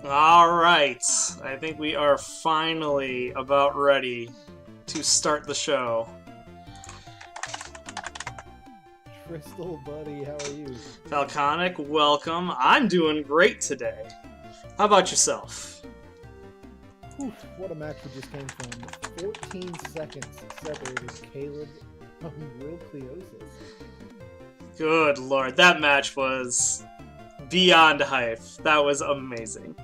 All right, I think we are finally about ready to start the show. Crystal, buddy, how are you? Falconic, welcome. I'm doing great today. How about yourself? Whew, what a match we just came from. 14 seconds separated Caleb from Will Cleosis. Good lord, that match was beyond hype. That was amazing.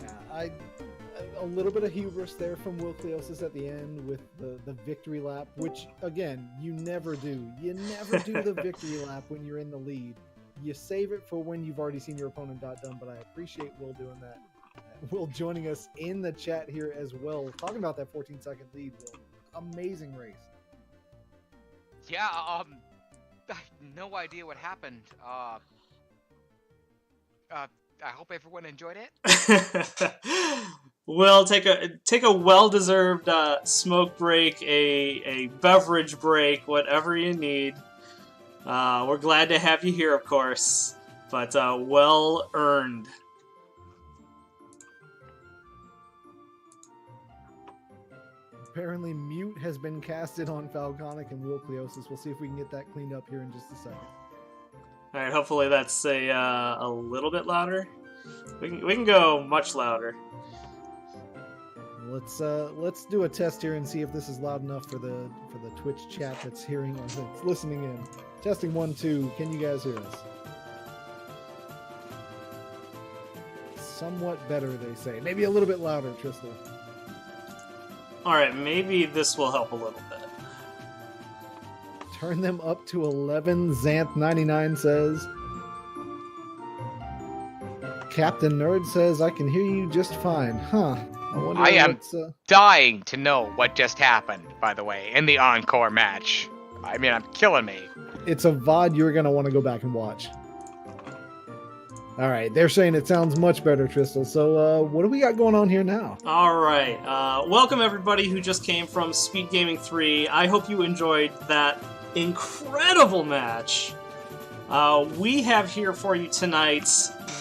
Yeah, a little bit of hubris there from Will Cleosis at the end with the victory lap, which, again, you never do. You never do the victory lap when you're in the lead. You save it for when you've already seen your opponent dot done, but I appreciate Will doing that. Will joining us in the chat here as well, talking about that 14-second lead. Will, amazing race. Yeah, I have no idea what happened. I hope everyone enjoyed it. We'll take a well-deserved smoke break, a beverage break, whatever you need. We're glad to have you here, of course, but well earned. Apparently, mute has been casted on Falconic and Will Cleosis. We'll see if we can get that cleaned up here in just a second. All right, hopefully that's a little bit louder. We can go much louder. Let's do a test here and see if this is loud enough for the Twitch chat that's hearing or that's listening in. Testing 1, 2. Can you guys hear us? Somewhat better, they say. Maybe a little bit louder, Tristan. All right, maybe this will help a little bit. Turn them up to 11, Xanth99 says. Captain Nerd says, I can hear you just fine. Huh. I am dying to know what just happened, by the way, in the encore match. I mean, I'm killing me. It's a VOD you're going to want to go back and watch. All right, they're saying it sounds much better, Tristal. So what do we got going on here now? All right, welcome everybody who just came from Speed Gaming 3. I hope you enjoyed that incredible match. We have here for you tonight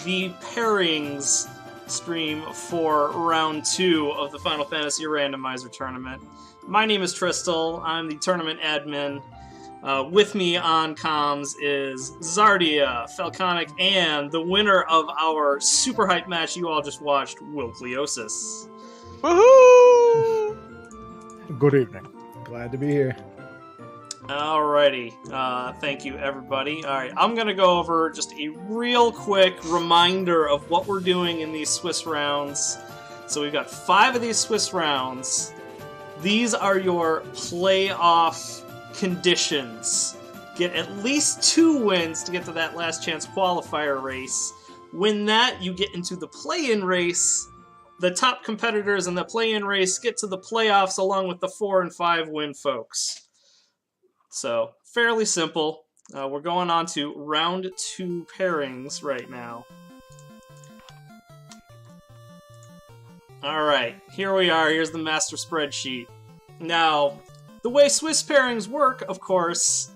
the Pairings stream for round 2 of the Final Fantasy Randomizer Tournament. My name is Tristal. I'm the tournament admin. With me on comms is Zardia, Falconic, and the winner of our super hype match you all just watched, Will Cleosis. Woohoo! Good evening. Glad to be here. Alrighty. Thank you, everybody. Alright, I'm going to go over just a real quick reminder of what we're doing in these Swiss rounds. So we've got 5 of these Swiss rounds. These are your playoff conditions. Get at least 2 wins to get to that last chance qualifier race. Win that, you get into the play-in race. The top competitors in the play-in race get to the playoffs along with the 4 and 5 win folks. So, fairly simple. We're going on to round 2 pairings right now. Alright, here we are. Here's the master spreadsheet. Now, the way Swiss pairings work, of course,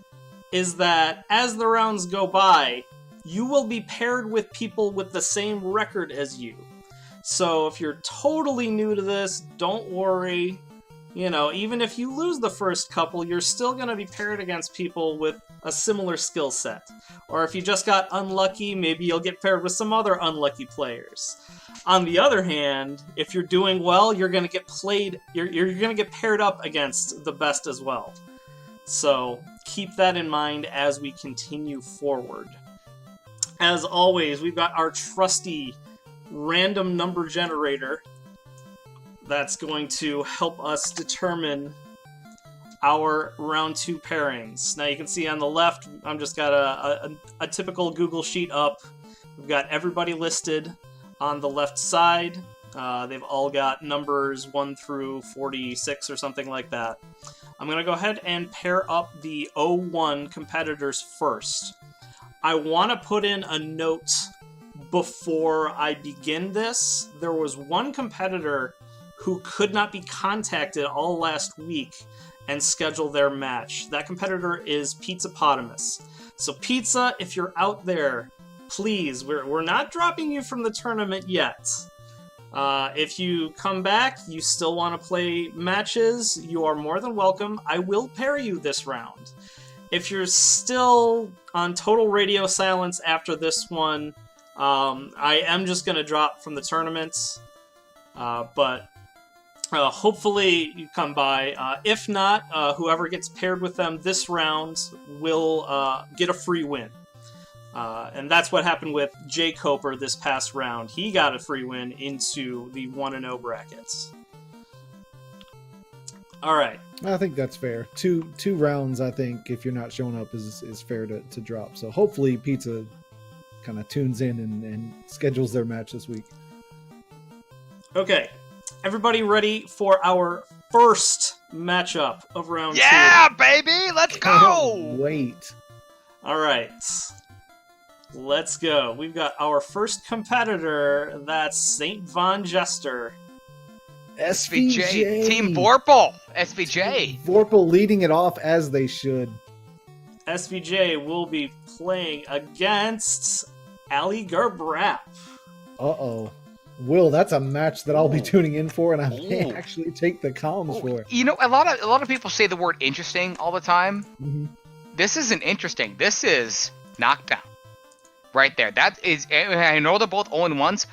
is that as the rounds go by, you will be paired with people with the same record as you. So if you're totally new to this, don't worry. You know, even if you lose the first couple, you're still going to be paired against people with a similar skill set. Or if you just got unlucky, maybe you'll get paired with some other unlucky players. On the other hand, if you're doing well, you're going to get you're going to get paired up against the best as well. So keep that in mind as we continue forward. As always, we've got our trusty random number generator that's going to help us determine our round 2 pairings. Now you can see on the left, I'm just got a typical Google sheet up. We've got everybody listed on the left side. They've all got numbers 1 through 46 or something like that. I'm going to go ahead and pair up the 01 competitors first. I want to put in a note before I begin this. There was one competitor who could not be contacted all last week and schedule their match. That competitor is Pizzapotamus. So Pizza, if you're out there, please, we're not dropping you from the tournament yet. If you come back, you still want to play matches, you are more than welcome. I will pair you this round. If you're still on total radio silence after this one, I am just going to drop from the tournament. But hopefully you come by. If not, whoever gets paired with them this round will get a free win. And that's what happened with Jay Coper this past round. He got a free win into the 1-0 brackets. All right. I think that's fair. Two rounds, I think, if you're not showing up, is fair to drop. So hopefully Pizza kind of tunes in and schedules their match this week. Okay. Everybody ready for our first matchup of round 2? Yeah, baby! Let's go! Wait. All right. Let's go. We've got our first competitor. That's St. Von Jester. SVJ. Team Vorpal. SVJ. Vorpal leading it off as they should. SVJ will be playing against Ali Gerbrap. Uh-oh. Will, that's a match that I'll be tuning in for, and I may actually take the comms for. You know, a lot of people say the word interesting all the time. Mm-hmm. This isn't interesting. This is knockdown. Right there. That is, I know they're both 0-1s.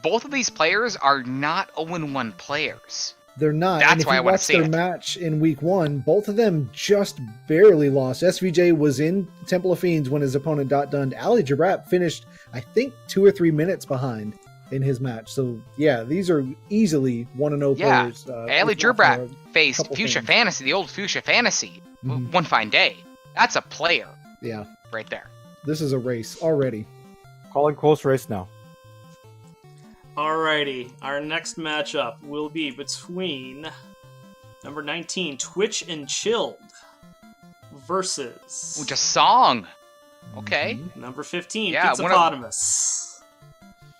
Both of these players are not 0-1 players. They're not. That's and if why you I want to watch see their it. match in week 1, both of them just barely lost. SVJ was in Temple of Fiends when his opponent got done. Ali Gerbrap finished, I think, 2 or 3 minutes behind in his match. So, yeah, these are easily 1-0 players. Ali Gerbrap faced Fuchsia Fantasy, the old Fuchsia Fantasy, one fine day. That's a player. Yeah. Right there. This is a race already. Calling close race now. Alrighty, our next matchup will be between number 19, Twitch and Chilled, versus Just song. Okay. number 15, Yeah, Pizzapotamus.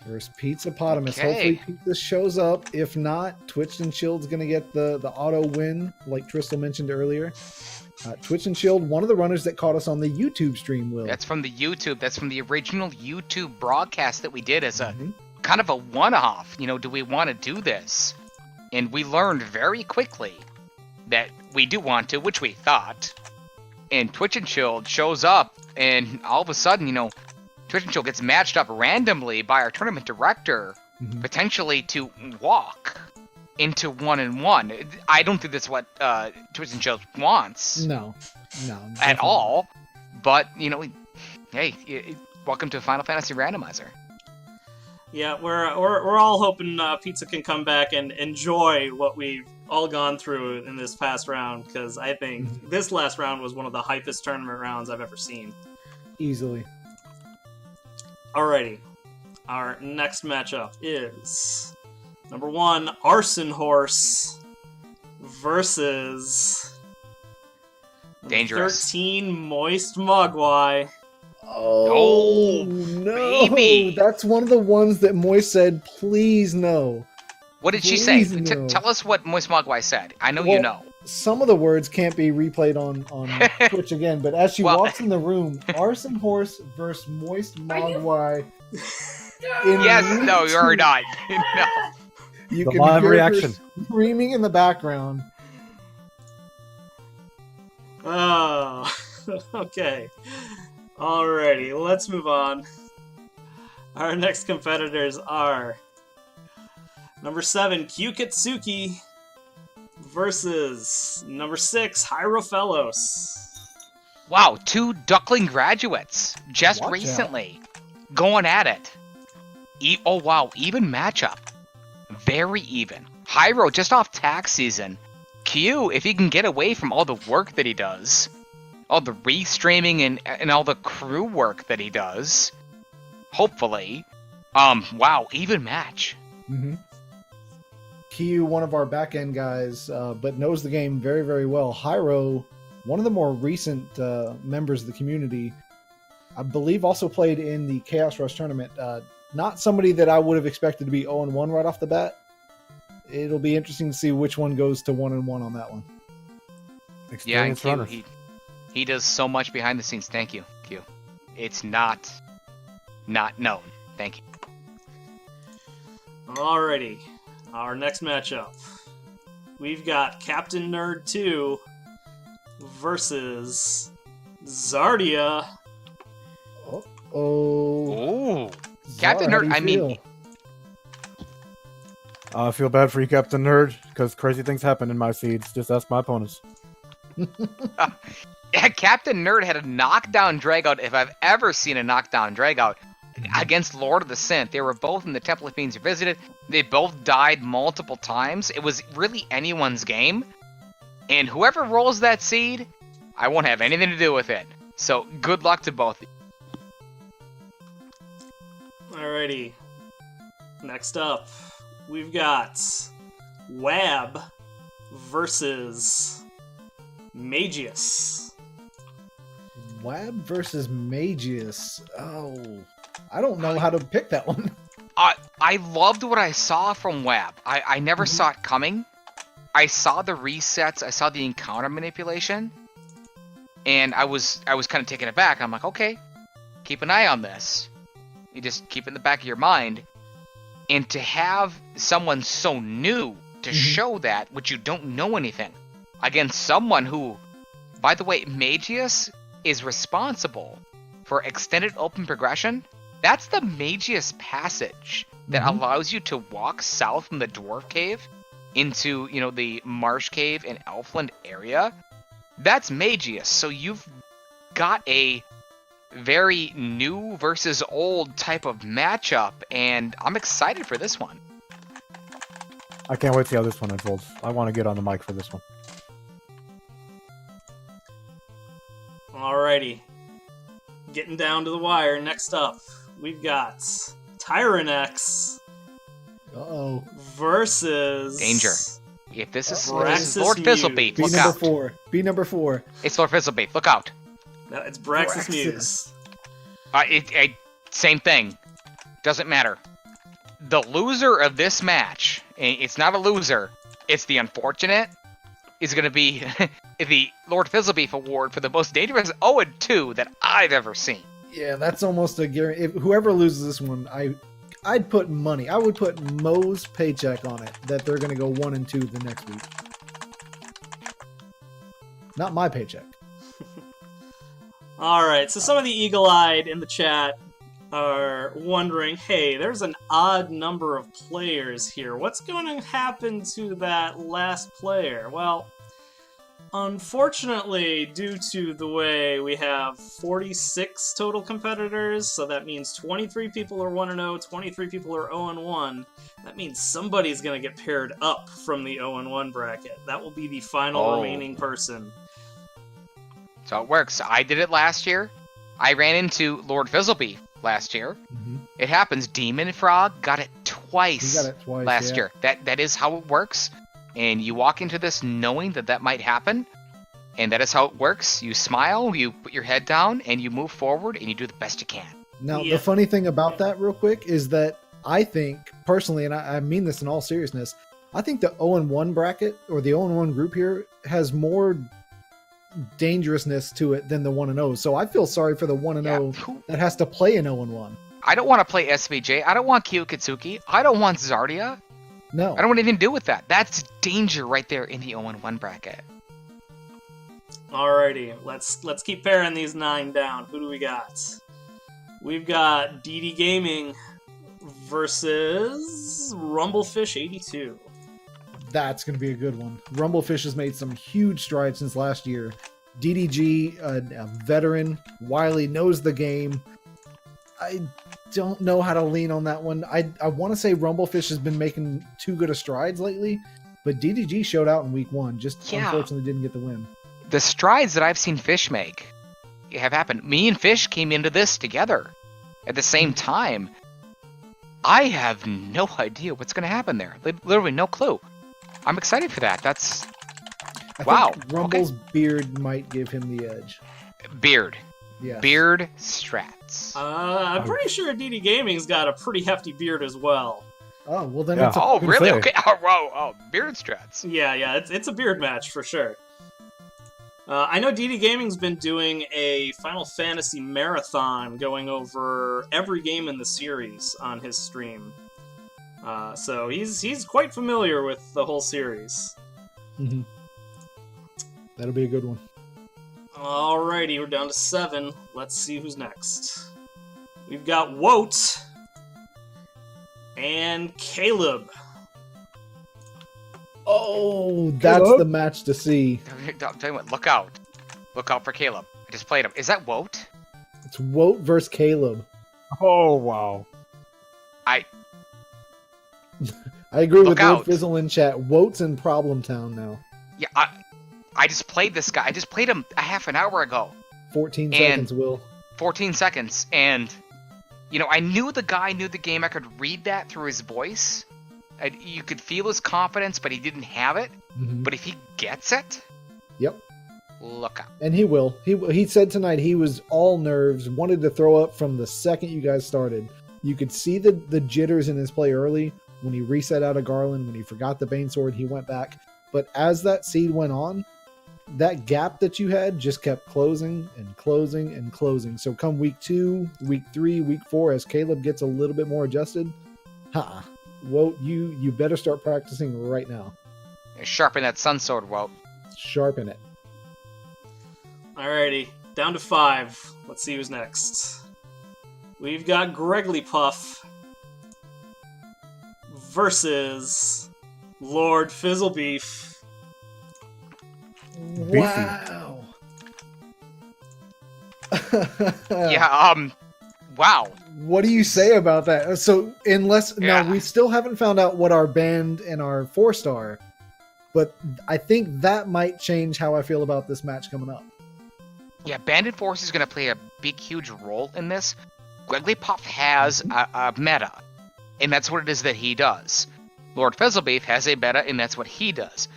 There's Pizzapotamus. Okay. Hopefully Pizza shows up. If not, Twitch and Chilled's going to get the auto win, like Crystal mentioned earlier. Twitch and Chilled, one of the runners that caught us on the YouTube stream, Will. That's from the YouTube. That's from the original YouTube broadcast that we did as a kind of a one-off. You know, do we want to do this? And we learned very quickly that we do want to, which we thought. And Twitch and Chilled shows up, and all of a sudden, you know, Twitch and Chilled gets matched up randomly by our tournament director, potentially to walk into 1-1. I don't think that's what Twitch and Chilled wants. No. At all. But, you know, hey, welcome to Final Fantasy Randomizer. Yeah, we're all hoping Pizza can come back and enjoy what we've all gone through in this past round, because I think this last round was one of the hypest tournament rounds I've ever seen. Easily. Alrighty, our next matchup is number 1, Arson Horse versus number Dangerous. 13, Moist Mogwai. Oh, no. baby. That's one of the ones that Moist said, please no. What did she say? Please no. Tell us what Moist Mogwai said. I know Well, you know. Some of the words can't be replayed on Twitch again, but as she Well- walks in the room, Arson Horse versus Moist Mogwai. Yes, no, you're not. No. You The can live hear her reaction. screaming in the background. Oh, okay. Alrighty, let's move on. Our next competitors are number 7, Kyukitsuki versus number 6, Hierophilos. Wow, 2 Duckling graduates just Watch recently going at it. Oh, wow, even matchup. Very even. Hyro just off tax season. Q, if he can get away from all the work that he does, all the restreaming and all the crew work that he does, hopefully, wow, even match. Kiyu, one of our back-end guys, but knows the game very, very well. Hyro, one of the more recent members of the community, I believe also played in the Chaos Rush tournament. Not somebody that I would have expected to be 0-1 right off the bat. It'll be interesting to see which one goes to 1-1 on that one. Yeah, and Experienced Q, runner. he does so much behind the scenes. Thank you, Q. It's not not known. Thank you. Alrighty. Our next matchup. We've got Captain Nerd 2 versus Zardia. Oh. Ooh. Captain Zara, Nerd, how I do you mean, I feel bad for you, Captain Nerd, because crazy things happen in my seeds. Just ask my opponents. yeah, Captain Nerd had a knockdown dragout if I've ever seen a knockdown dragout against Lord of the Synth. They were both in the Temple of Fiends Revisited. They both died multiple times. It was really anyone's game. And whoever rolls that seed, I won't have anything to do with it. So good luck to both. Alrighty. Next up, we've got Wab versus Magius. Wab versus Magius. Oh, I don't know how to pick that one. I loved what I saw from Wab. I never saw it coming. I saw the resets. I saw the encounter manipulation. And I was kind of taken aback. I'm like, okay, keep an eye on this. You just keep it in the back of your mind. And to have someone so new to show that, which you don't know anything, against someone who, by the way, Magius is responsible for extended open progression. That's the Magius passage that allows you to walk south from the Dwarf Cave into, the Marsh Cave and Elfland area. That's Magius. So you've got a very new versus old type of matchup, and I'm excited for this one. I can't wait to see how this one unfolds. I want to get on the mic for this one. Alrighty. Getting down to the wire. Next up, we've got Tyrannex Uh-oh. versus... Danger. If this is Braxis Lord Muse. Fizzlebeat, B look number out. 4. B number 4. It's Lord Fizzlebeat, look out. No, it's Braxis Braxis. Muse. Same thing. Doesn't matter. The loser of this match, and it's not a loser, it's the unfortunate, is going to be the Lord Fizzlebeef Award for the most dangerous 0-2 that I've ever seen. Yeah, that's almost a guarantee. If whoever loses this one, I'd put money. I would put Mo's paycheck on it that they're going to go 1-2 the next week. Not my paycheck. Alright, so some of the eagle-eyed in the chat are wondering, hey, there's an odd number of players here. What's going to happen to that last player? Well, unfortunately, due to the way we have 46 total competitors, so that means 23 people are 1-0, 23 people are 0-1, that means somebody's going to get paired up from the 0-1 bracket. That will be the final remaining person. So it works. I did it last year. I ran into Lord Fizzlebeef last year. It happens. Demon Frog got it twice, He got it twice last yeah. year. That is how it works. And you walk into this knowing that might happen. And that is how it works. You smile, you put your head down, and you move forward, and you do the best you can. Now, Yeah. the funny thing about that, real quick, is that I think, personally, and I mean this in all seriousness, I think the 0-1 bracket, or the 0-1 group here, has more dangerousness to it than the 1-0. So I feel sorry for the 1-0 that has to play an 0-1. I don't want to play SVJ. I don't want Kyokitsuki. I don't want Zardia. No. I don't want anything to do with that. That's danger right there in the 0-1 bracket. Alrighty, let's keep paring these 9 down. Who do we got? We've got DD Gaming versus Rumblefish82. That's going to be a good one. Rumblefish has made some huge strides since last year. DDG, a veteran, Wiley knows the game. I don't know how to lean on that one. I want to say Rumblefish has been making too good of strides lately, but DDG showed out in week 1, just unfortunately didn't get the win. The strides that I've seen Fish make have happened. Me and Fish came into this together at the same time. I have no idea what's going to happen there. Literally no clue. I'm excited for that. I Wow. think Rumble's beard might give him the edge. Beard. Yeah. Beard strats. I'm pretty sure DD Gaming's got a pretty hefty beard as well. Oh, well then Yeah. it's a, Oh, gonna really? say. Okay. Oh, whoa. Oh, beard strats. Yeah, it's a beard match for sure. I know DD Gaming's been doing a Final Fantasy marathon going over every game in the series on his stream. So he's quite familiar with the whole series. Mm-hmm. That'll be a good one. Alrighty, we're down to 7. Let's see who's next. We've got Woat and Caleb. Oh, that's Caleb? the match to see. Tell you what, look out. Look out for Caleb. I just played him. Is that Woat? It's Woat versus Caleb. Oh, wow. I agree Look with out. Lord Fizzle in chat. Woat's in Problem Town now. Yeah, I just played this guy. I just played him a half an hour ago. 14 And- seconds, Will. 14 seconds. And, I knew the guy knew the game. I could read that through his voice. You could feel his confidence, but he didn't have it. Mhm. But if he gets it, Yep. look out. And he will. He said tonight he was all nerves, wanted to throw up from the second you guys started. You could see the jitters in his play early when he reset out of Garland, when he forgot the Bane Sword, he went back. But as that seed went on, that gap that you had just kept closing and closing and closing. So come week 2, week 3, week 4, as Caleb gets a little bit more adjusted, Whoa, you better start practicing right now. Sharpen that sun sword, Wout. Sharpen it. Alrighty, down to 5. Let's see who's next. We've got Greggly Puff versus Lord Fizzlebeef. Wow. Wow. What do you say about that? So, now we still haven't found out what our band and our 4-star, but I think that might change how I feel about this match coming up. Yeah, Bandit Force is going to play a big, huge role in this. Wigglypuff has a meta, and that's what it is that he does. Lord Fizzlebeef has a meta, and that's what he does.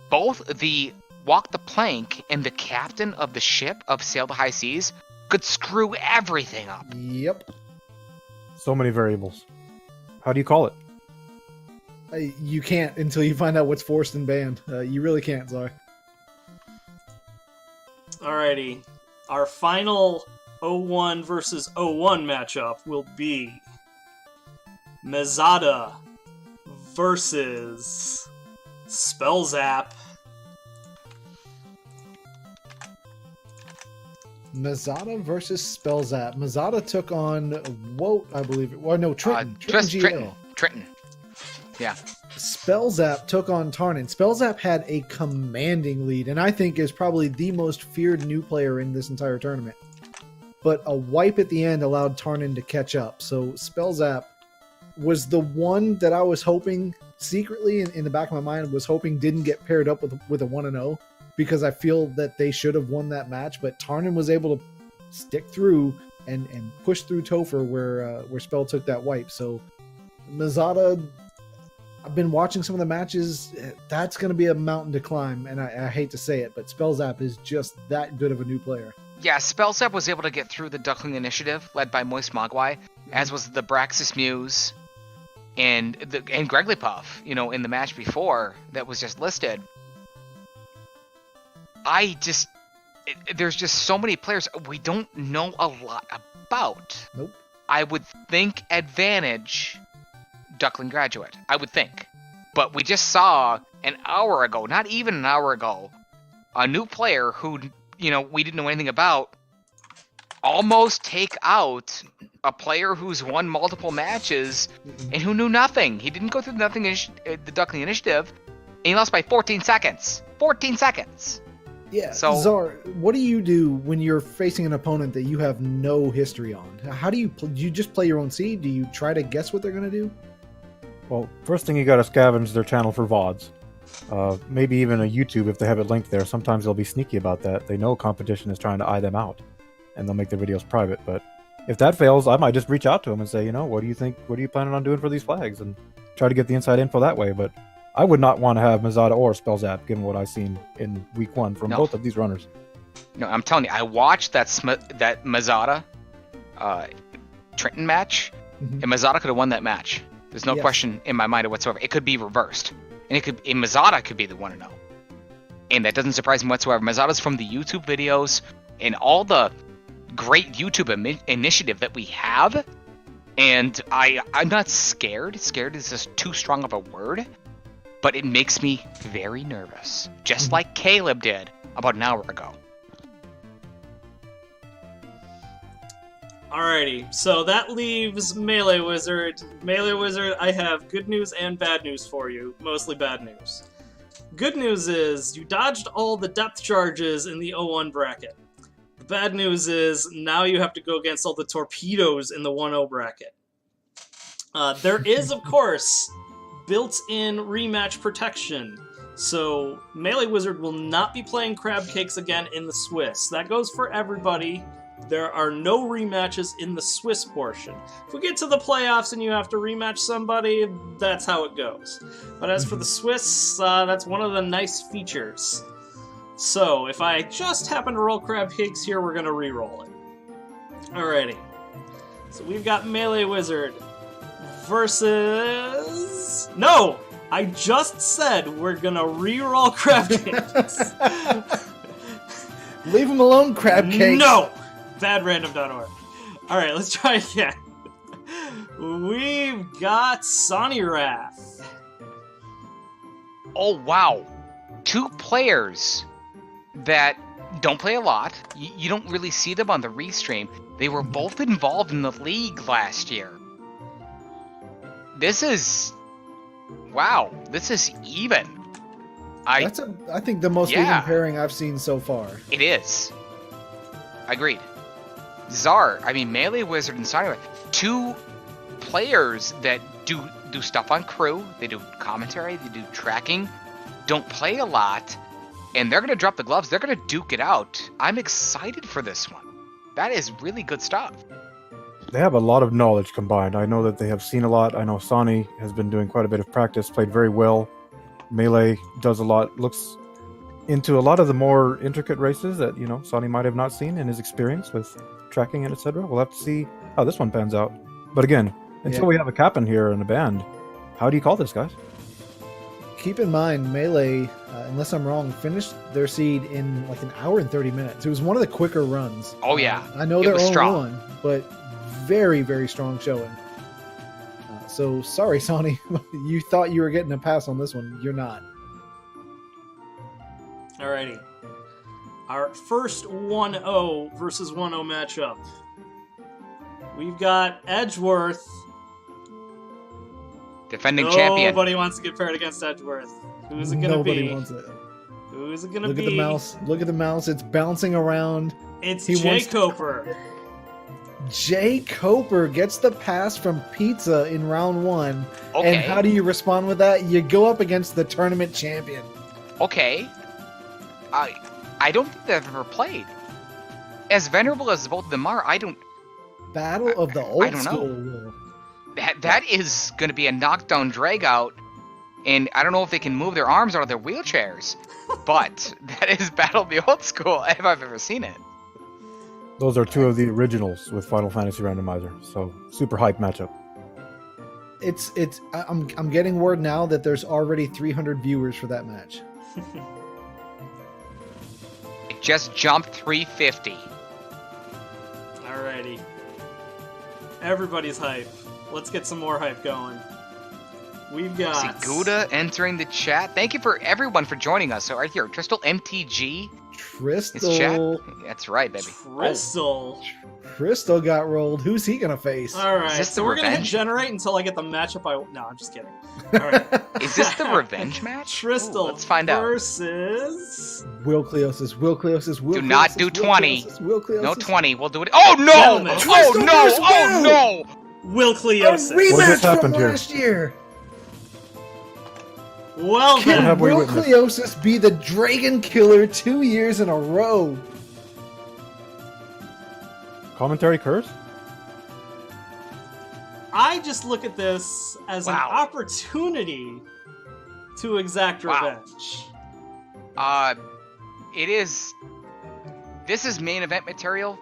Both the Walk the Plank and the captain of the ship of Sail the High Seas could screw everything up. Yep. So many variables. How do you call it? You can't until you find out what's forced and banned. You really can't, Czar. Alrighty, our final 01 versus 01 matchup will be Mezada versus Spellzap. Mazada versus Spellzap. Mazada took on Woat, I believe. Or no, Trenton. GL. Trenton. Yeah. Spellzap took on Tarnin. Spellzap had a commanding lead, and I think is probably the most feared new player in this entire tournament. But a wipe at the end allowed Tarnin to catch up. So Spellzap was the one that I was hoping, secretly in the back of my mind, was hoping didn't get paired up with a 1-0, because I feel that they should have won that match. But Tarnin was able to stick through and push through Topher where Spell took that wipe. So Mazada, I've been watching some of the matches. That's going to be a mountain to climb, and I hate to say it, but Spellzap is just that good of a new player. Yeah, Spellzap was able to get through the Duckling Initiative, led by Moist Mogwai, as was the Braxis Muse and Gregglypuff, in the match before that was just listed. There's just so many players we don't know a lot about. Nope. I would think advantage Duckling Graduate. I would think. But we just saw an hour ago, not even an hour ago, a new player who, we didn't know anything about, almost take out a player who's won multiple matches and who knew nothing. He didn't go through the Duckling Initiative, and he lost by 14 seconds. 14 seconds! Yeah, so, Czar, what do you do when you're facing an opponent that you have no history on? How do you just play your own seed? Do you try to guess what they're going to do? Well, first thing you gotta scavenge their channel for VODs. Maybe even a YouTube if they have it linked there. Sometimes they'll be sneaky about that. They know competition is trying to eye them out, and they'll make their videos private. But if that fails, I might just reach out to them and say, what do you think? What are you planning on doing for these flags? And try to get the inside info that way. But I would not want to have Mazada or Spellzap, given what I've seen in week 1 from both of these runners. No, I'm telling you, I watched that Mazada Trenton match, and Mazada could have won that match. There's no question in my mind whatsoever. It could be reversed, and Mazada could be the 1-0. and that doesn't surprise me whatsoever. Mazada's from the YouTube videos and all the great YouTube initiative that we have, and I'm not scared. Scared is just too strong of a word, but it makes me very nervous, just like Caleb did about an hour ago. Alrighty, so that leaves Melee Wizard. Melee Wizard, I have good news and bad news for you. Mostly bad news. Good news is, you dodged all the depth charges in the 0-1 bracket. The bad news is, now you have to go against all the torpedoes in the 1-0 bracket. There is, of course, built-in rematch protection. So, Melee Wizard will not be playing Crab Cakes again in the Swiss. That goes for everybody. There are no rematches in the Swiss portion. If we get to the playoffs and you have to rematch somebody, that's how it goes. But as for the Swiss, that's one of the nice features. So, if I just happen to roll Crab Cakes here, we're going to re-roll it. Alrighty. So we've got Melee Wizard versus... No! I just said we're going to re-roll Crab Cakes. Leave him alone, Crab Cakes. No! Badrandom.org. Alright, let's try again. We've got Sonny Wrath. Oh, wow. 2 players that don't play a lot. You don't really see them on the restream. They were both involved in the league last year. This is... Wow, this is even. That's I think the most even pairing I've seen so far. It is. Agreed. Melee Wizard and Sonny, 2 players that do stuff on crew, they do commentary, they do tracking, don't play a lot, and they're going to drop the gloves, they're going to duke it out. I'm excited for this one. That is really good stuff. They have a lot of knowledge combined. I know that they have seen a lot. I know Sonny has been doing quite a bit of practice, played very well. Melee does a lot, looks into a lot of the more intricate races that, Sonny might have not seen in his experience with tracking and etc. We'll have to see how this one pans out. But again, until we have a captain here and a band, how do you call this, guys? Keep in mind, Melee, unless I'm wrong, finished their seed in like an hour and 30 minutes. It was one of the quicker runs. Oh, yeah. I know they're only one, but very, very strong showing. So, sorry, Sonny. You thought you were getting a pass on this one. You're not. Alrighty. Our first 1-0 versus 1-0 matchup. We've got Edgeworth. Defending champion. Nobody wants to get paired against Edgeworth. Who's it going to be? Nobody wants it. Who's it going to be? Look at the mouse. Look at the mouse. It's bouncing around. It's Jay Coper. Jay Coper gets the pass from Pizza in round 1. Okay. And how do you respond with that? You go up against the tournament champion. Okay. I don't think they've ever played. As venerable as both of them are, I don't... Battle of the old school. Know. That is going to be a knockdown drag-out, and I don't know if they can move their arms out of their wheelchairs, but that is Battle of the Old School if I've ever seen it. Those are 2 of the originals with Final Fantasy Randomizer, so super hype matchup. I'm getting word now that there's already 300 viewers for that match. It just jumped 350. Alrighty. Everybody's hype. Let's get some more hype going. We've got... Gouda entering the chat. Thank you for everyone for joining us. So right here, Tristal MTG. Tristal. That's right, baby. Tristal. Tristal got rolled. Who's he going to face? Alright, so we're going to hit generate until I get the matchup No, I'm just kidding. Alright. Is this the revenge match? Tristal let's find out. Versus... Will Cleosis. Do not do 20. No 20. We'll do it. Oh, no! Gentlemen. Oh, no! Oh, no! Will Cleosis. A rematch from last year. Well then. Can Will Cleosis be the Dragon Killer 2 years in a row? Commentary curse? I just look at this as an opportunity to exact revenge. It is... This is main event material.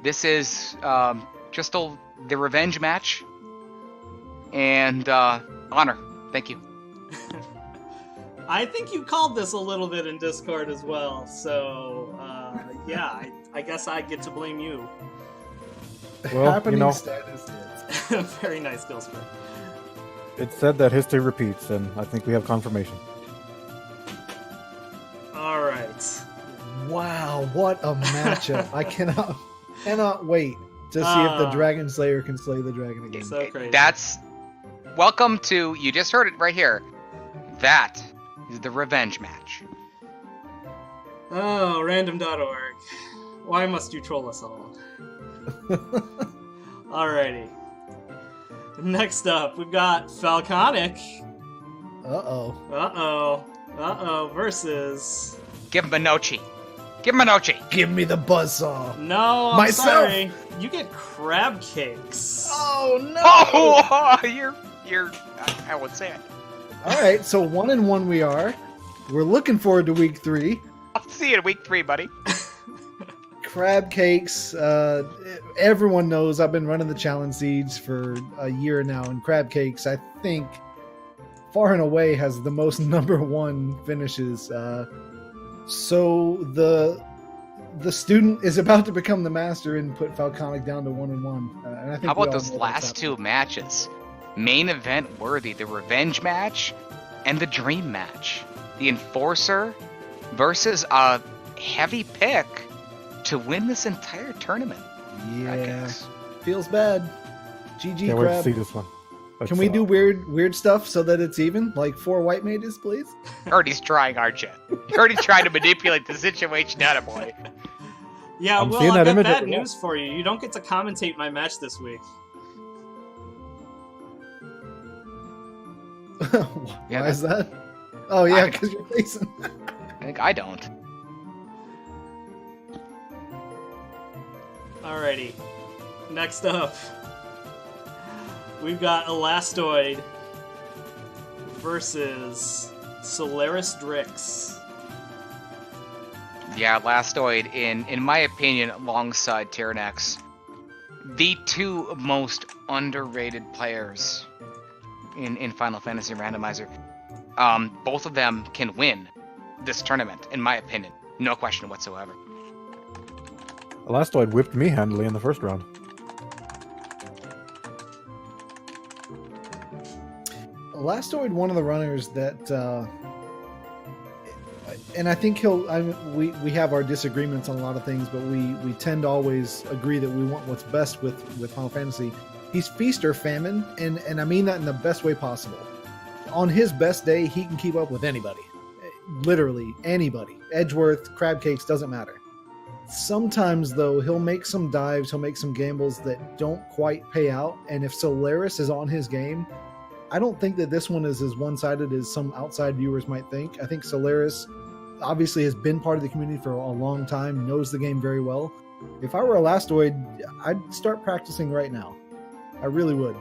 This is just the revenge match. And honor. Thank you. I think you called this a little bit in Discord as well, so yeah, I guess I get to blame you. Well, Happening status is. Very nice, Dillsford. It said that history repeats, and I think we have confirmation. All right. Wow, what a matchup! I cannot wait to see if the Dragon Slayer can slay the dragon again. So crazy. That's welcome to. You just heard it right here. That is the revenge match. Oh, random.org. Why must you troll us all? Alrighty. Next up, we've got Falconic. Uh-oh. Versus... Give him a Nochi. Give him a Nochi. Give me the buzzsaw. No, I'm Myself. sorry. You get crab cakes. Oh, no! Oh, you're. I would say it. All right, so 1-1 we are. We're looking forward to week 3. I'll see you in week 3, buddy. Crab cakes. Everyone knows I've been running the challenge seeds for a year now, and crab cakes, I think, far and away has the most #1 finishes. So the student is about to become the master and put Falconic down to 1-1. And I think How we about all those know that's last happening. 2 matches? Main event worthy, the revenge match and the dream match. The Enforcer versus a heavy pick to win this entire tournament. Yeah, Cakes. feels bad. GG Can't wait to crab. see this one. Can we do weird stuff so that it's even? Like 4 white mages, please? Already's trying, aren't you? You're already trying to manipulate the situation, attaboy. Yeah, I'm well, seeing I that got image bad everywhere. news for you. You don't get to commentate my match this week. Why is that? Oh yeah, because you're facing. I think I don't. Alrighty. Next up, we've got Elastoid versus Solaris Drix. Yeah, Lastoid, in my opinion, alongside Tyrannex, the 2 most underrated players in Final Fantasy Randomizer. Both of them can win this tournament, in my opinion. No question whatsoever. Elastoid whipped me handily in the first round. Elastoid, one of the runners that, and I think we have our disagreements on a lot of things, but we tend to always agree that we want what's best with Final Fantasy. He's feast or famine, and I mean that in the best way possible. On his best day, he can keep up with anybody. Literally anybody. Edgeworth, crab cakes, doesn't matter. Sometimes, though, he'll make some dives, he'll make some gambles that don't quite pay out, and if Solaris is on his game, I don't think that this one is as one-sided as some outside viewers might think. I think Solaris obviously has been part of the community for a long time, knows the game very well. If I were Elastoid, I'd start practicing right now. I really would.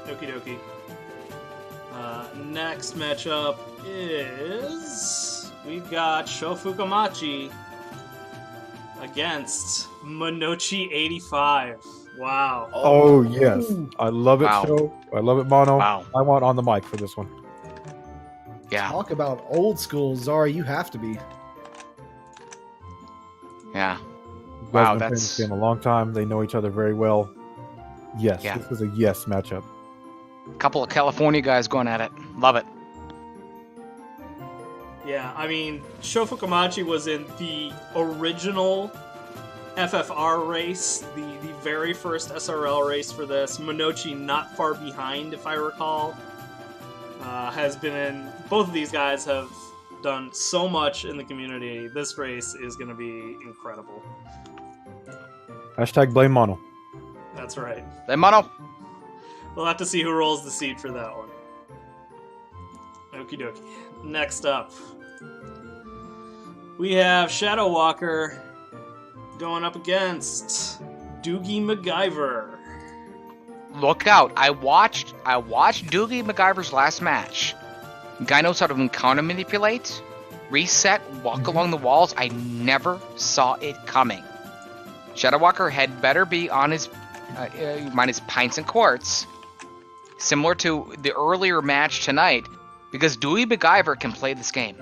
Okie dokie. Next matchup is... we've got Shofukamachi against Monochi85. Wow. Oh, yes. I love it, Wow. Show. I love it, Mono. Wow. I want on the mic for this one. Yeah, Talk about old school, Zara. You have to be. yeah. You guys Wow, have been playing this game a long time. They know each other very well. Yes, Yeah. this is a yes matchup. Couple of California guys going at it. Love it. Yeah, I mean, Shofukamachi was in the original FFR race, the very first SRL race for this. Monochi not far behind, if I recall. Has been in... both of these guys have done so much in the community. This race is going to be incredible. Hashtag blame Mono. That's right. Then Mono. We'll have to see who rolls the seed for that one. Okie dokie. Next up, we have Shadow Walker going up against Doogie MacGyver. Look out. I watched Doogie MacGyver's last match. Guy knows how to encounter manipulate, reset, walk along the walls. I never saw it coming. Shadow Walker had better be on his minus pints and quarts. similar to the earlier match tonight, because Dewey MacGyver can play this game.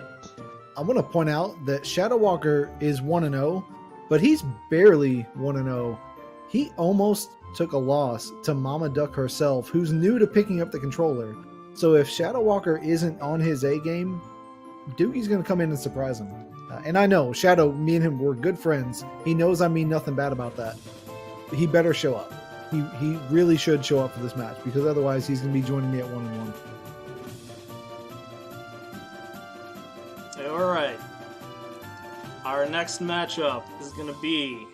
I want to point out that Shadow Walker is 1-0, but he's barely 1-0. He almost took a loss to Mama Duck herself, who's new to picking up the controller. So if Shadow Walker isn't on his A game, Doogie's going to come in and surprise him. And I know, Shadow, me and him, we're good friends. He knows I mean nothing bad about that. He better show up. He really should show up for this match, because otherwise he's going to be joining me at 1-1. All right. Our next matchup is going to be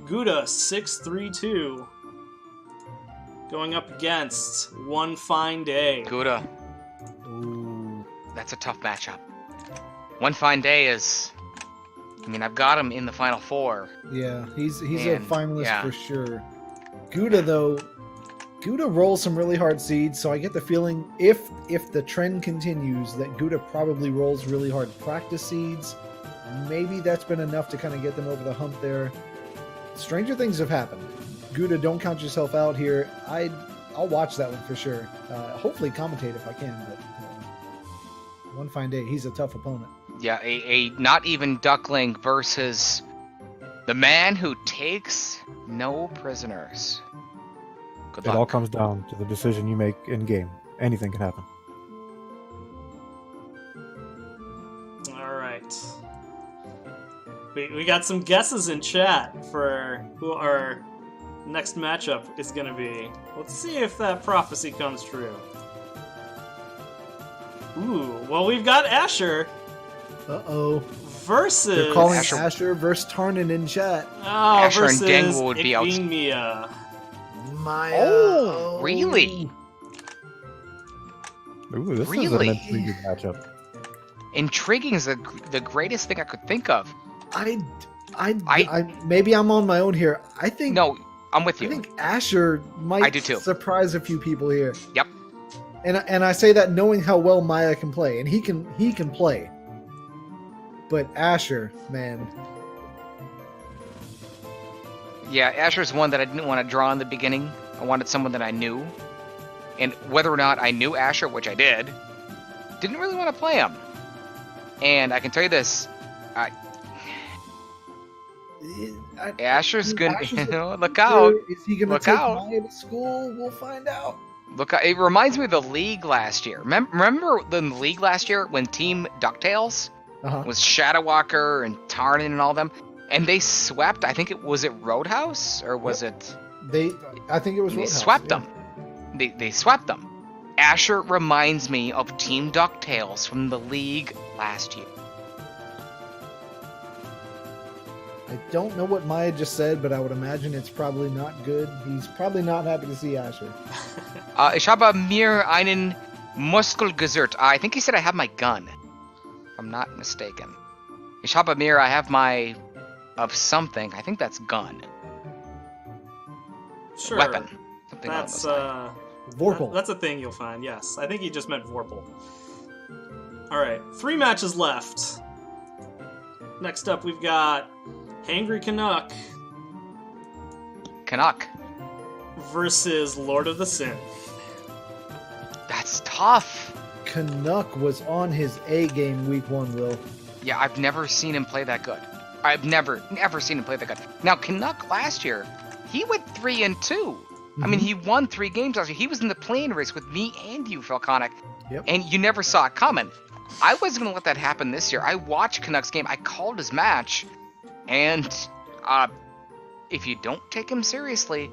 Gouda 632 going up against One Fine Day. Gouda. Ooh, that's a tough matchup. One Fine Day is... I mean, I've got him in the Final Four. Yeah, he's a finalist for sure. Gouda, though, Gouda rolls some really hard seeds, so I get the feeling if the trend continues that Gouda probably rolls really hard practice seeds. Maybe that's been enough to kind of get them over the hump there. Stranger things have happened. Gouda, don't count yourself out here. I'll watch that one for sure. Hopefully commentate if I can, but One Fine Day, he's a tough opponent. Yeah, a not even duckling versus the man who takes no prisoners. Good luck. It all comes down to the decision you make in game. Anything can happen. All right. We got some guesses in chat for who our next matchup is going to be. Let's see if that prophecy comes true. Ooh, well, we've got Asher. Uh-oh. Versus... They're calling Asher versus Tarnin in chat. Oh, Asher versus and Dengwa would be out. Mia. Maya. Oh, really? Ooh, this is Really? an intriguing matchup. Intriguing is the greatest thing I could think of. I maybe I'm on my own here. I think No, I'm with I you. think Asher might I do too. surprise a few people here. Yep. And I say that knowing how well Maya can play, and he can play. But Asher, man, Yeah, Asher's one that I didn't want to draw in the beginning. I wanted someone that I knew. And whether or not I knew Asher, which I did, didn't really want to play him. And I can tell you this, Asher's good. Look out. Is he going to Look take out. Maya to school? We'll find out. Look, it reminds me of the league last year. Remember the league last year when Team DuckTales was Shadow Walker and Tarnin and all them, and they swept? I think it was Roadhouse or was it? I think it was They Roadhouse, swept yeah. them. They swept them. Asher reminds me of Team DuckTales from the league last year. I don't know what Maya just said, but I would imagine it's probably not good. He's probably not happy to see Asher. Ich habe mir einen Muskel gesucht. I think he said I have my gun. If I'm not mistaken. Ich habe mir, I have my... of something. I think that's gun. Sure. Weapon. Something along That's, those lines. Vorpal. That's a thing you'll find, yes. I think he just meant Vorpal. Alright, 3 matches left. Next up, we've got Hangry Canuck Canuck. versus Lord of the Synth. That's tough. Canuck was on his A game week 1, Will. Yeah, I've never seen him play that good. I've never seen him play that good. Now, Canuck last year, he went 3-2. I mean, he won 3 games last year. He was in the plane race with me and you, Falconic. Yep. And you never saw it coming. I wasn't going to let that happen this year. I watched Canuck's game. I called his match. And if you don't take him seriously,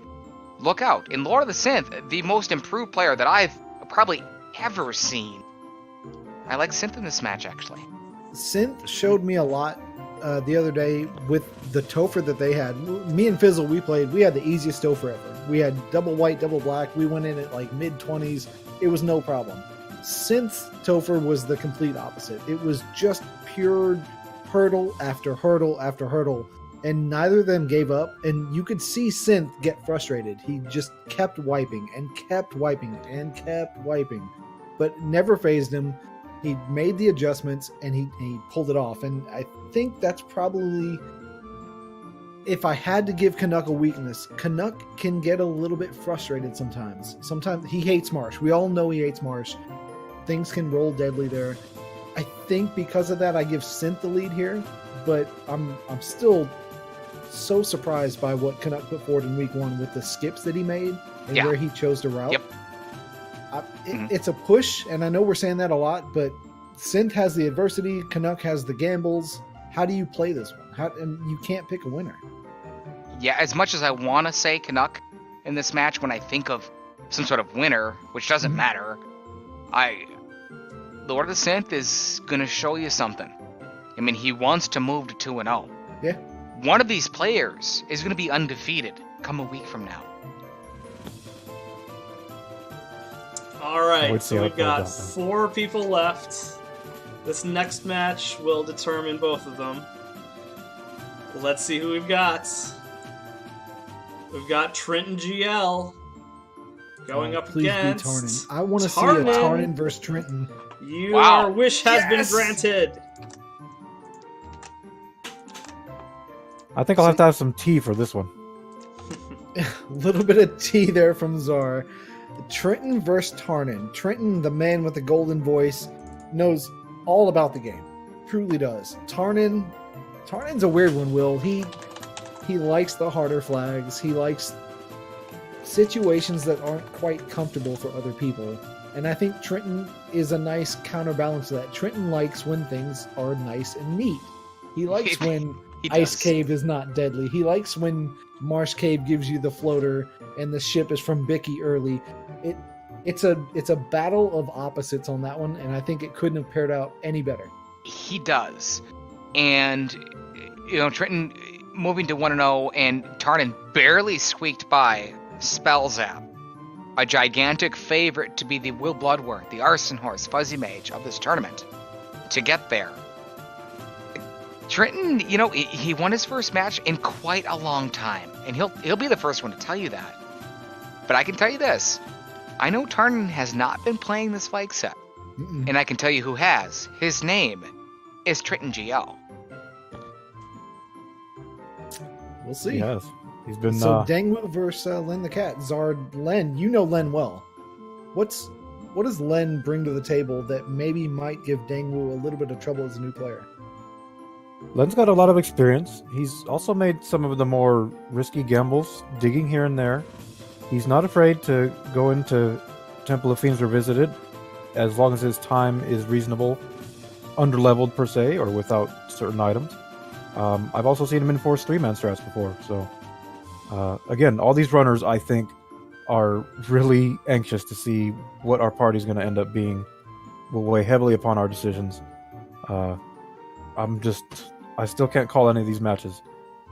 look out. In Lord of the Synth, the most improved player that I've probably ever seen. I like Synth in this match, actually. Synth showed me a lot the other day with the Topher that they had. Me and Fizzle, we had the easiest Topher ever. We had double white, double black. We went in at like mid-20s. It was no problem. Synth Topher was the complete opposite. It was just pure hurdle after hurdle after hurdle, and neither of them gave up, and you could see Synth get frustrated. He just kept wiping and kept wiping and kept wiping, but never phased him. He made the adjustments and he pulled it off, and I think that's probably if I had to give Canuck a weakness, Canuck can get a little bit frustrated sometimes. Sometimes he hates Marsh. We all know he hates Marsh. Things can roll deadly there. I think because of that, I give Synth the lead here, but I'm still so surprised by what Canuck put forward in week 1 with the skips that he made and where he chose to route. Yep. It's a push, and I know we're saying that a lot, but Synth has the adversity, Canuck has the gambles. How do you play this one? And you can't pick a winner. Yeah, as much as I want to say Canuck in this match, when I think of some sort of winner, which doesn't matter, Lord of the Synth is going to show you something. I mean, he wants to move to 2-0. Yeah. One of these players is going to be undefeated come a week from now. All right, so we've got 4 people left. This next match will determine both of them. Let's see who we've got. We've got Trenton GL going up please against be Tarnin. I want to see a Tarnin. Tarnin versus Trenton. Your wish has been granted. I think I'll have to have some tea for this one. A little bit of tea there from Czar. Trenton versus Tarnin. Trenton, the man with the golden voice, knows all about the game. Truly does. Tarnin's a weird one, Will. He likes the harder flags. He likes situations that aren't quite comfortable for other people. And I think Trenton is a nice counterbalance to that. Trenton likes when things are nice and neat. He likes when Ice Cave is not deadly. He likes when Marsh Cave gives you the floater and the ship is from Bicky early. It's a battle of opposites on that one, and I think it couldn't have paired out any better. He does. And, Trenton moving to 1-0, and Tarnin barely squeaked by Spell Zap, a gigantic favorite to be the Will Bloodworth, the Arson Horse, Fuzzy Mage of this tournament, to get there. Trenton, he won his first match in quite a long time, and he'll be the first one to tell you that. But I can tell you this. I know Tarnin has not been playing this flag set, and I can tell you who has. His name is Trenton GL. We'll see. Yes. He's been so Dangwu versus Len the Cat. Zard, Len, you know Len well. What does Len bring to the table that maybe might give Dangwu a little bit of trouble as a new player? Len's got a lot of experience. He's also made some of the more risky gambles, digging here and there. He's not afraid to go into Temple of Fiends Revisited, as long as his time is reasonable, underleveled per se, or without certain items. I've also seen him enforce 3-man strats before, so... again, all these runners, I think, are really anxious to see what our party's going to end up being. Will weigh heavily upon our decisions. I still can't call any of these matches.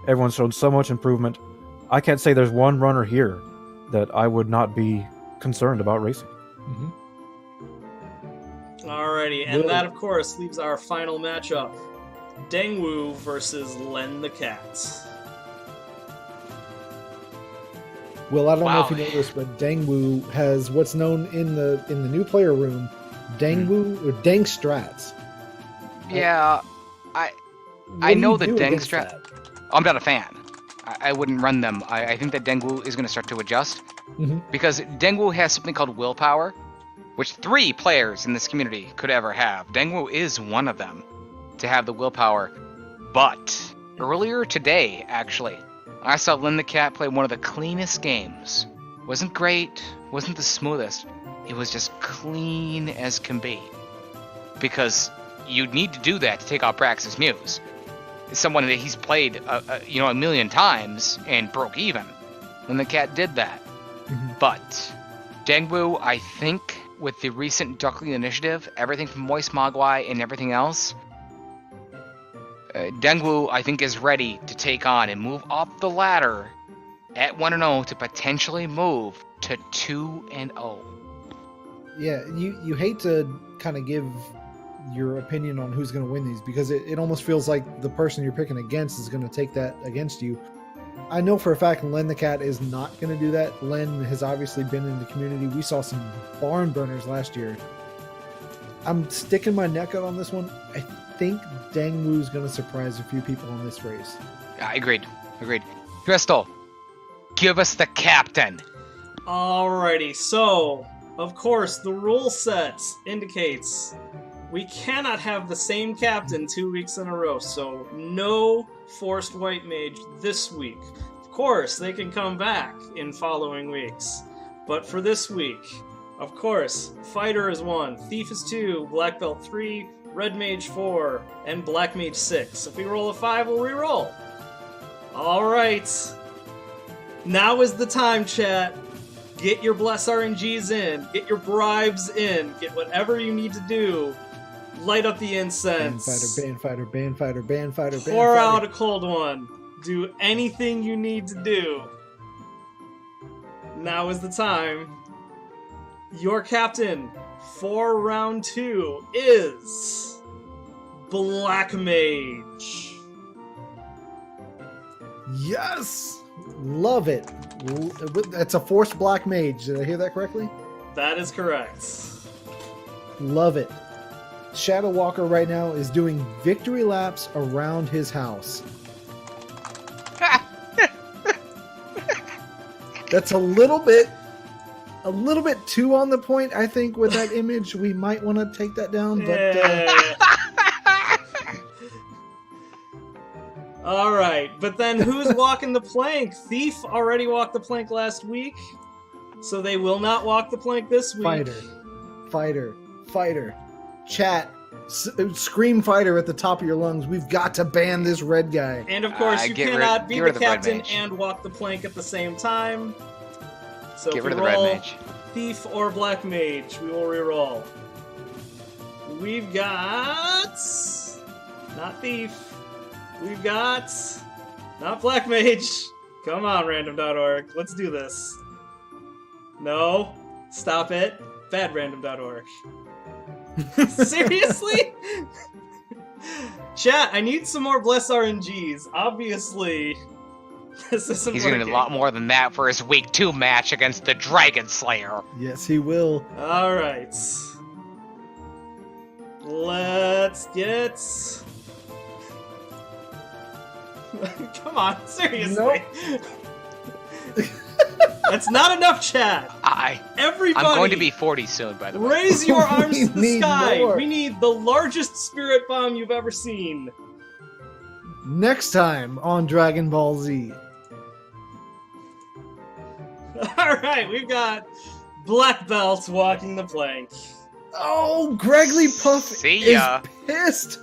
Everyone's shown so much improvement. I can't say there's one runner here that I would not be concerned about racing. Alrighty, and that, of course, leaves our final matchup. Dangwu versus Len the Cat. Well, I don't know if you know this, but Dangwu has what's known in the new player room, Dangwu or Dang Strats. Yeah, I know the Deng strat. I'm not a fan. I wouldn't run them. I think that Dengwu is going to start to adjust because Dengwu has something called willpower, which 3 players in this community could ever have. Dengwu is one of them to have the willpower. But earlier today, actually, I saw Lynn the Cat play one of the cleanest games. Wasn't great, wasn't the smoothest. It was just clean as can be. Because you'd need to do that to take out Brax's Muse. Someone that he's played a million times and broke even. Lynn the Cat did that. But Dengwu, I think, with the recent Duckling initiative, everything from Moist Mogwai and everything else, Dengwu, I think, is ready to take on and move up the ladder at 1-0 to potentially move to 2-0. Yeah, you hate to kind of give your opinion on who's going to win these because it almost feels like the person you're picking against is going to take that against you. I know for a fact Len the Cat is not going to do that. Len has obviously been in the community. We saw some barn burners last year. I'm sticking my neck out on this one. I think Dangwu's going to surprise a few people in this race. I agreed. Agreed. Crystal, give us the captain. Alrighty, so, of course, the rule set indicates we cannot have the same captain 2 weeks in a row, so no Forced White Mage this week. Of course, they can come back in following weeks, but for this week, of course, Fighter is 1, Thief is 2, Black Belt 3, Red Mage 4, and Black Mage 6. If we roll a 5, we'll re-roll. Alright. Now is the time, chat. Get your Bless RNGs in. Get your bribes in. Get whatever you need to do. Light up the incense. Band fighter. Pour out a cold one. Do anything you need to do. Now is the time. Your captain for round 2 is Black Mage. Yes! Love it. It's a Forced Black Mage. Did I hear that correctly? That is correct. Love it. Shadow Walker right now is doing victory laps around his house. That's a little bit too on the point, I think, with that image. We might want to take that down, but all right, but then who's walking the plank? Thief already walked the plank last week, so they will not walk the plank this week. Fighter. Chat, scream Fighter at the top of your lungs. We've got to ban this red guy. And of course, you cannot be the captain and walk the plank at the same time. So get if rid we of the roll Red Mage. Thief or Black Mage, we will re-roll. We've got... not Thief. We've got... not Black Mage. Come on, random.org. Let's do this. No. Stop it. Bad random.org. Seriously? Chat, I need some more Bless RNGs. Obviously, this isn't He's going to working. need a lot more than that for his week 2 match against the Dragon Slayer. Yes, he will. Alright. Let's get... Come on, seriously. Nope. That's not enough, chat. Everybody, I'm going to be 40 soon, by the way. raise your arms to the need sky. more. We need the largest spirit bomb you've ever seen. Next time on Dragon Ball Z. Alright, we've got Black Belt walking the plank. Oh, Gregory Puff See ya. is pissed.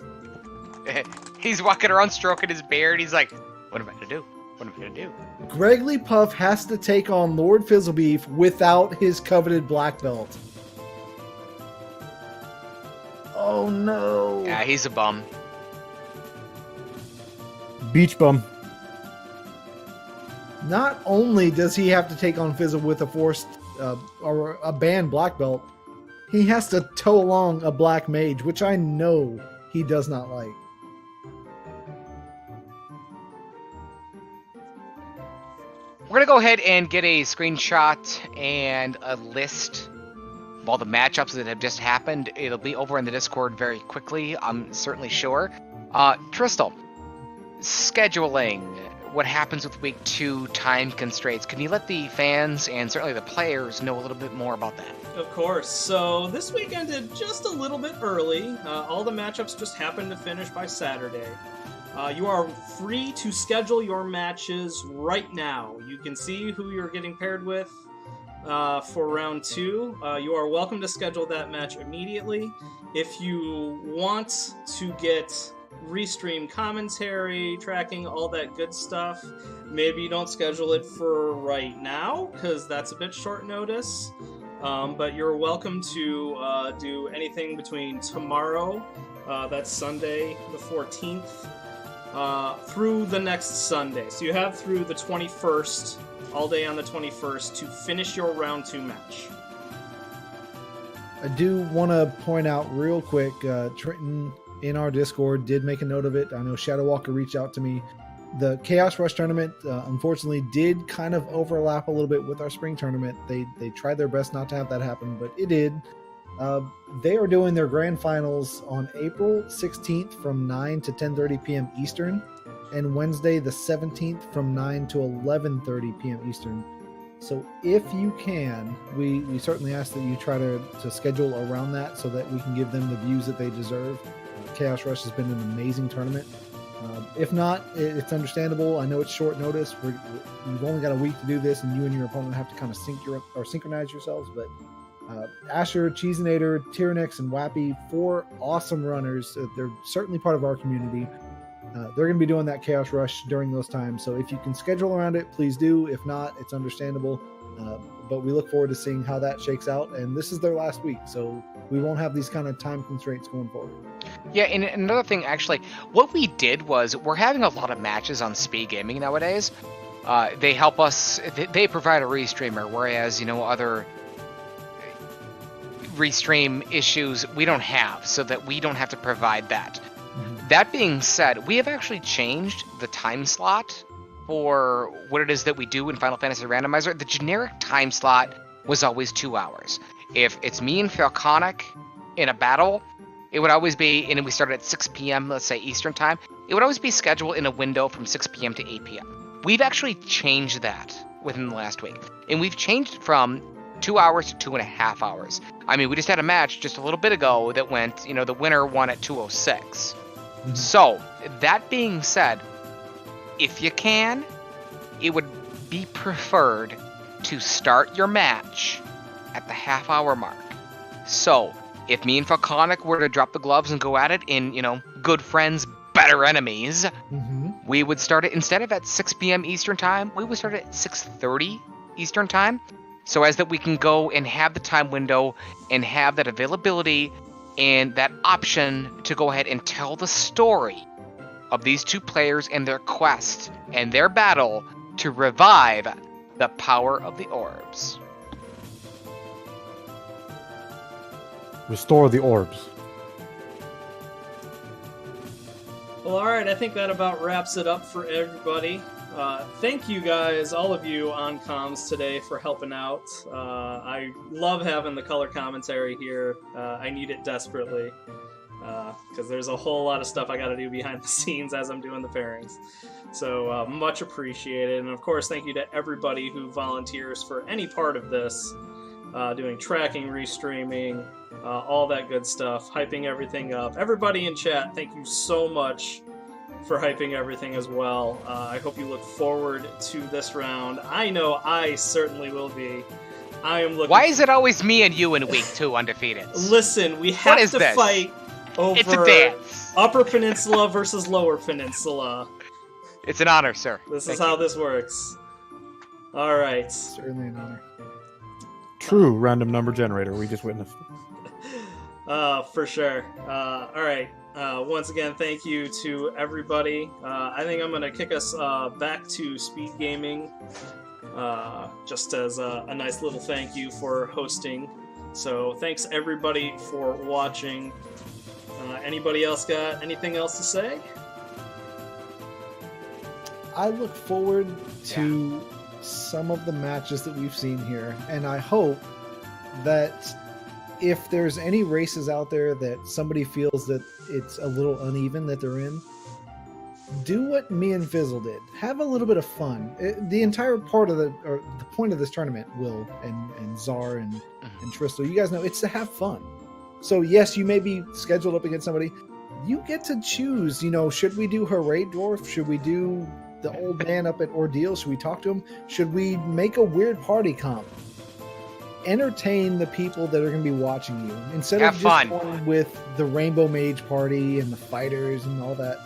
He's walking around stroking his beard. He's like, what am I going to do? What am I going to do? Gregory Puff has to take on Lord Fizzlebeef without his coveted black belt. Oh no. Yeah, he's a bum. Beach bum. Not only does he have to take on Fizzle with a forced or a banned black belt, he has to tow along a black mage, which I know he does not like. We're going to go ahead and get a screenshot and a list of all the matchups that have just happened. It'll be over in the Discord very quickly, I'm certainly sure. Tristol, scheduling, what happens with week 2, time constraints. Can you let the fans and certainly the players know a little bit more about that? Of course. So this week ended just a little bit early. All the matchups just happened to finish by Saturday. You are free to schedule your matches right now. You can see who you're getting paired with for round 2. You are welcome to schedule that match immediately. If you want to get restream commentary, tracking, all that good stuff, maybe you don't schedule it for right now, because that's a bit short notice. But you're welcome to do anything between tomorrow, that's Sunday the 14th, through the next Sunday. So you have through the 21st, all day on the 21st, to finish your round 2 match. I do want to point out real quick, Trenton in our Discord did make a note of it. I know Shadow Walker reached out to me. The Chaos Rush tournament, unfortunately, did kind of overlap a little bit with our spring tournament. They tried their best not to have that happen, but it did. They are doing their grand finals on April 16th from 9 to 10:30 p.m. Eastern, and Wednesday the 17th from 9 to 11:30 p.m. Eastern. So if you can, we certainly ask that you try to schedule around that so that we can give them the views that they deserve. Chaos Rush has been an amazing tournament. If not, it's understandable. I know it's short notice. You've only got a week to do this, and you and your opponent have to kind of synchronize yourselves. But Asher, Cheeseinator, Tyrannix, and Wappy, 4 awesome runners. They're certainly part of our community. They're going to be doing that Chaos Rush during those times. So if you can schedule around it, please do. If not, it's understandable. But we look forward to seeing how that shakes out. And this is their last week, so we won't have these kind of time constraints going forward. Yeah, and another thing, actually, what we did was we're having a lot of matches on Speed Gaming nowadays. They help us. They provide a restreamer, whereas, other restream issues we don't have, so that we don't have to provide that. That being said, we have actually changed the time slot for what it is that we do in Final Fantasy Randomizer. The generic time slot was always 2 hours. If it's me and Falconic in a battle, it would always be, and we started at 6 p.m., let's say Eastern time, it would always be scheduled in a window from 6 p.m. to 8 p.m. We've actually changed that within the last week. And we've changed it from 2 hours to 2.5 hours. I mean, we just had a match just a little bit ago that went, the winner won at 2:06. So, that being said, if you can, it would be preferred to start your match at the half-hour mark. So, if me and Falconic were to drop the gloves and go at it in, good friends, better enemies, we would start it, instead of at 6 p.m. Eastern time, we would start it at 6:30 Eastern time, so as that we can go and have the time window and have that availability and that option to go ahead and tell the story of these two players and their quest and their battle to revive the power of the orbs. Restore the orbs. Well, alright, I think that about wraps it up for everybody. Thank you guys, all of you on comms today, for helping out. I love having the color commentary here. I need it desperately, because there's a whole lot of stuff I gotta do behind the scenes as I'm doing the pairings. So, much appreciated. And of course, thank you to everybody who volunteers for any part of this, doing tracking, restreaming, all that good stuff, hyping everything up. Everybody in chat, thank you so much for hyping everything as well. I hope you look forward to this round. I know I certainly will be. I am looking. Why is it always me and you in week 2 undefeated? Listen, we have to fight over It's a dance. Upper Peninsula versus Lower Peninsula. It's an honor, sir. This is how this works. All right. Certainly an honor. True random number generator we just witnessed. For sure. All right. Once again, thank you to everybody. I think I'm going to kick us back to Speed Gaming, just as a nice little thank you for hosting. So thanks everybody for watching. Anybody else got anything else to say? I look forward to some of the matches that we've seen here, and I hope that if there's any races out there that somebody feels that it's a little uneven that they're in, do what me and Fizzle did. Have a little bit of fun. The entire part of the point of this tournament, Will and Czar and Tristal, you guys know it's to have fun. So yes, you may be scheduled up against somebody. You get to choose, should we do Hooray Dwarf? Should we do the old man up at Ordeal? Should we talk to him? Should we make a weird party comp? Entertain the people that are going to be watching you instead of just going with the Rainbow Mage party and the fighters and all that.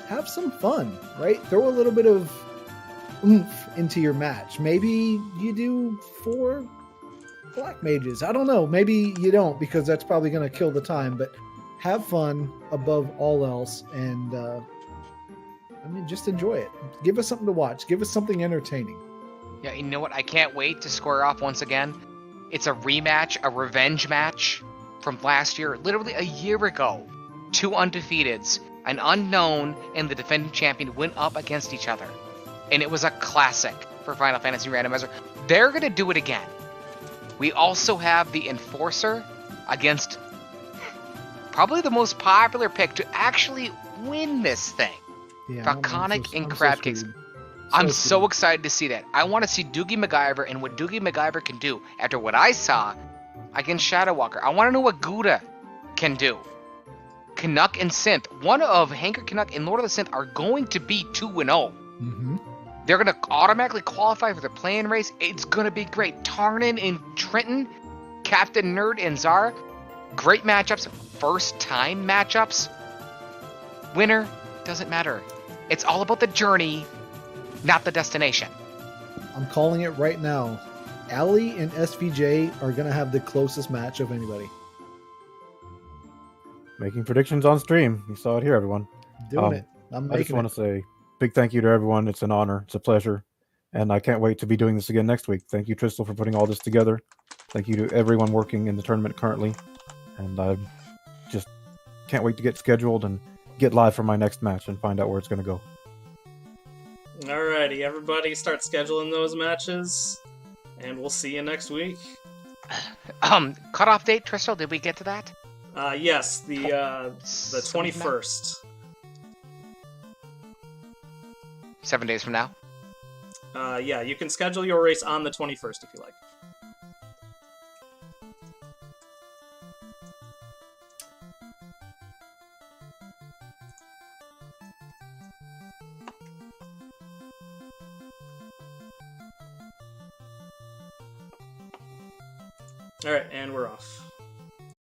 Have some fun, right? Throw a little bit of oomph into your match. Maybe you do 4 black mages. I don't know. Maybe you don't, because that's probably going to kill the time. But have fun above all else, and just enjoy it. Give us something to watch. Give us something entertaining. Yeah, you know what? I can't wait to square off once again. It's a rematch, a revenge match from last year, literally a year ago. 2 undefeateds, an unknown and the defending champion went up against each other. And it was a classic for Final Fantasy Randomizer. They're going to do it again. We also have the Enforcer against probably the most popular pick to actually win this thing. Yeah, Falconic and I'm crab cakes. screwed. I'm so screwed. excited to see that. I want to see Doogie MacGyver and what Doogie MacGyver can do after what I saw against Shadow Walker. I want to know what Gouda can do. Canuck and Synth. One of Hanker Canuck and Lord of the Synth are going to be 2-0. Mm-hmm. They're going to automatically qualify for the play-in race. It's going to be great. Tarnan and Trenton, Captain Nerd and Zara. Great matchups. First-time matchups. Winner doesn't matter. It's all about the journey, not the destination. I'm calling it right now. Ali and SVJ are going to have the closest match of anybody. Making predictions on stream. You saw it here, everyone. Doing it. I'm I just making want it. to say big thank you to everyone. It's an honor. It's a pleasure. And I can't wait to be doing this again next week. Thank you, Tristel, for putting all this together. Thank you to everyone working in the tournament currently. And I just can't wait to get scheduled and get live for my next match and find out where it's going to go. Alrighty, everybody start scheduling those matches, and we'll see you next week. Cutoff date, Tristel, did we get to that? Yes, the 21st. 7 days from now? Yeah, you can schedule your race on the 21st if you like. Alright, and we're off.